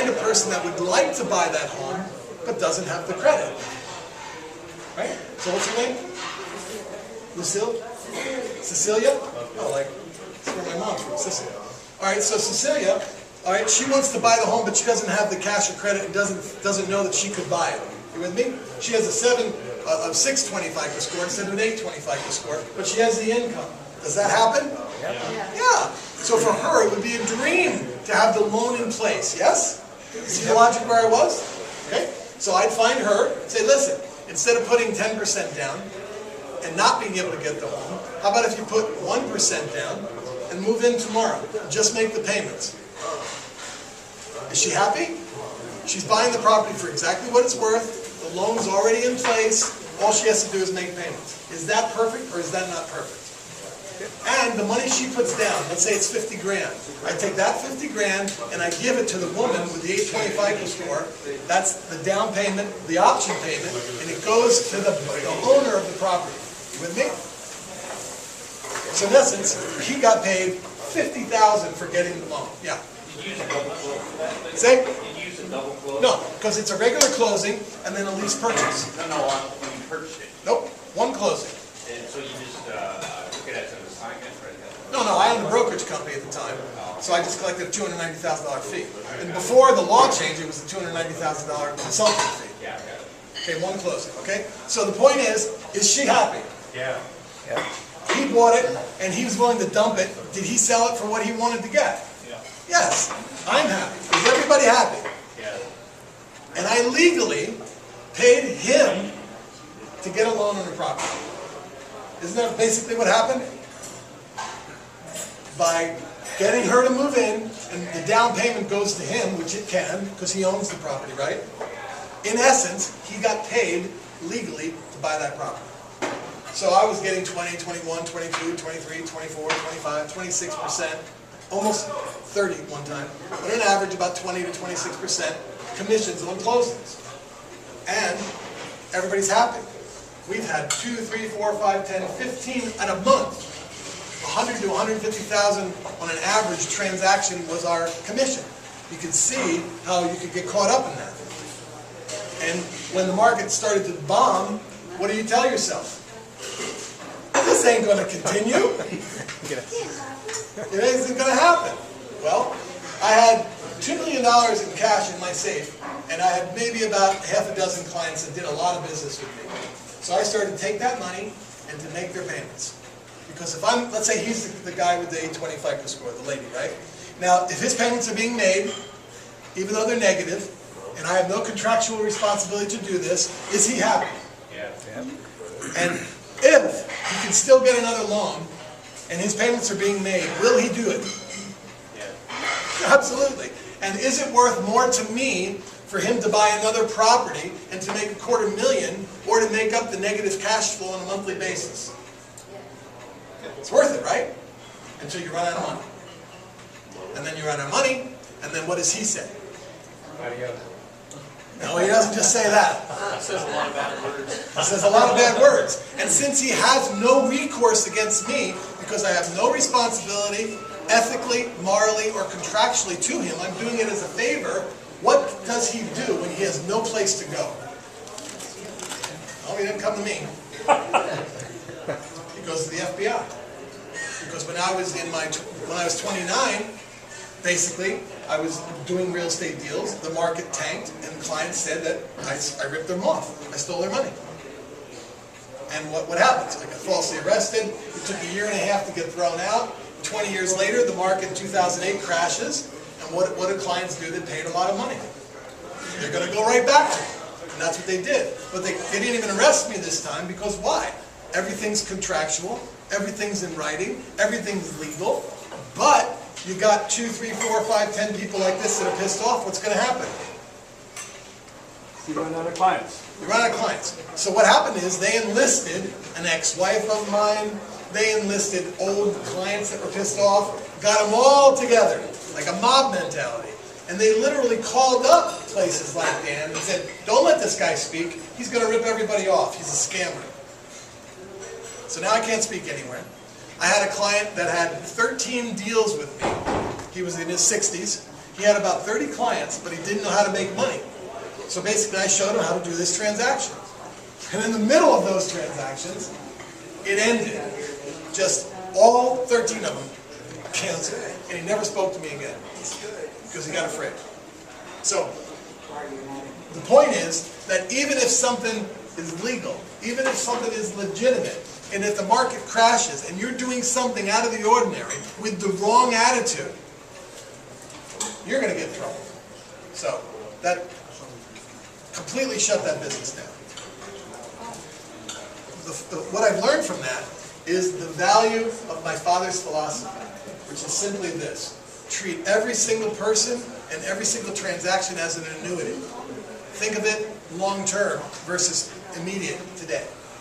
find a person that would like to buy that home, but doesn't have the credit. Right? So what's her name? Lucille? Cecilia? Oh, like, that's where my mom's from, Sicily. All right, so Cecilia, all right, she wants to buy the home, but she doesn't have the cash or credit and doesn't know that she could buy it. You with me? She has a 620 FICO score instead of an 820 FICO score, but she has the income. Does that happen? Yeah. So for her, it would be a dream to have the loan in place. Yes? See the logic where I was? Okay. So I'd find her and say, listen, instead of putting 10% down and not being able to get the home, how about if you put 1% down and move in tomorrow? Just make the payments. Is she happy? She's buying the property for exactly what it's worth. The loan's already in place. All she has to do is make payments. Is that perfect or is that not perfect? And the money she puts down, let's say it's 50 grand. I take that 50 grand and I give it to the woman with the 820 FICO score. That's the down payment, the option payment, and it goes to the owner of the property. You with me? So in essence, he got paid $50,000 for getting the loan. Yeah. Did you use a double close for that? Say? Did you use a double close? No, because it's a regular closing and then a lease purchase. No, when you purchased it. Nope, one closing. And so you just took it as an assignment, right? No, I owned the brokerage company at the time, so I just collected a $290,000 fee. And before the law change, it was a $290,000 consulting fee. Yeah, I got it. Okay, one closing, okay? So the point is she happy? Yeah. He bought it, and he was willing to dump it. Did he sell it for what he wanted to get? Yeah. Yes, I'm happy. Is everybody happy? Yeah. And I legally paid him to get a loan on the property. Isn't that basically what happened? By getting her to move in, and the down payment goes to him, which it can, because he owns the property, right? In essence, he got paid legally to buy that property. So I was getting 20, 21, 22, 23, 24, 25, 26%, almost 30 one time, but on average about 20 to 26% commissions on closings. And everybody's happy. We've had 2, 3, 4, 5, 10, 15 in a month. 100 to 150,000 on an average transaction was our commission. You could see how you could get caught up in that. And when the market started to bomb, what do you tell yourself? This ain't going to continue. It isn't going to happen. Well, I had $2 million in cash in my safe, and I had maybe about half a dozen clients that did a lot of business with me. So I started to take that money and to make their payments. Because if I'm, let's say he's the guy with the 820 FICO score, the lady, right? Now, if his payments are being made, even though they're negative, and I have no contractual responsibility to do this, is he happy? Yeah. And if he can still get another loan, and his payments are being made, will he do it? Yeah. Absolutely. And is it worth more to me for him to buy another property and to make $250,000 or to make up the negative cash flow on a monthly basis? It's worth it, right? Until you run out of money. And then you run out of money, and then what does he say? No, he doesn't just say that. It says a lot of bad words. He says a lot of bad words. And since he has no recourse against me, because I have no responsibility, ethically, morally, or contractually to him, I'm doing it as a favor, what does he do when he has no place to go? Oh, he didn't come to me. He goes to the FBI. Because when I was 29, basically, I was doing real estate deals, the market tanked, and clients said that I ripped them off. I stole their money. And what happens? I got falsely arrested. It took 1.5 years to get thrown out. 20 years later, the market in 2008 crashes. And what do clients do that paid a lot of money? They're going to go right back to it. And that's what they did. But they didn't even arrest me this time because why? Everything's contractual. Everything's in writing. Everything's legal. But you got 2, 3, 4, 5, 10 people like this that are pissed off. What's going to happen? You run out of clients. You run out of clients. So what happened is they enlisted an ex-wife of mine. They enlisted old clients that were pissed off. Got them all together, like a mob mentality. And they literally called up places like Dan and said, don't let this guy speak. He's going to rip everybody off. He's a scammer. So now I can't speak anywhere. I had a client that had 13 deals with me. He was in his 60s. He had about 30 clients, but he didn't know how to make money. So basically I showed him how to do this transaction. And in the middle of those transactions, it ended. Just all 13 of them canceled. And he never spoke to me again because he got afraid. So the point is that even if something is legal, even if something is legitimate, and if the market crashes and you're doing something out of the ordinary with the wrong attitude, you're going to get in trouble. So that completely shut that business down. What I've learned from that is the value of my father's philosophy, which is simply this: treat every single person and every single transaction as an annuity. Think of it long term versus immediate today.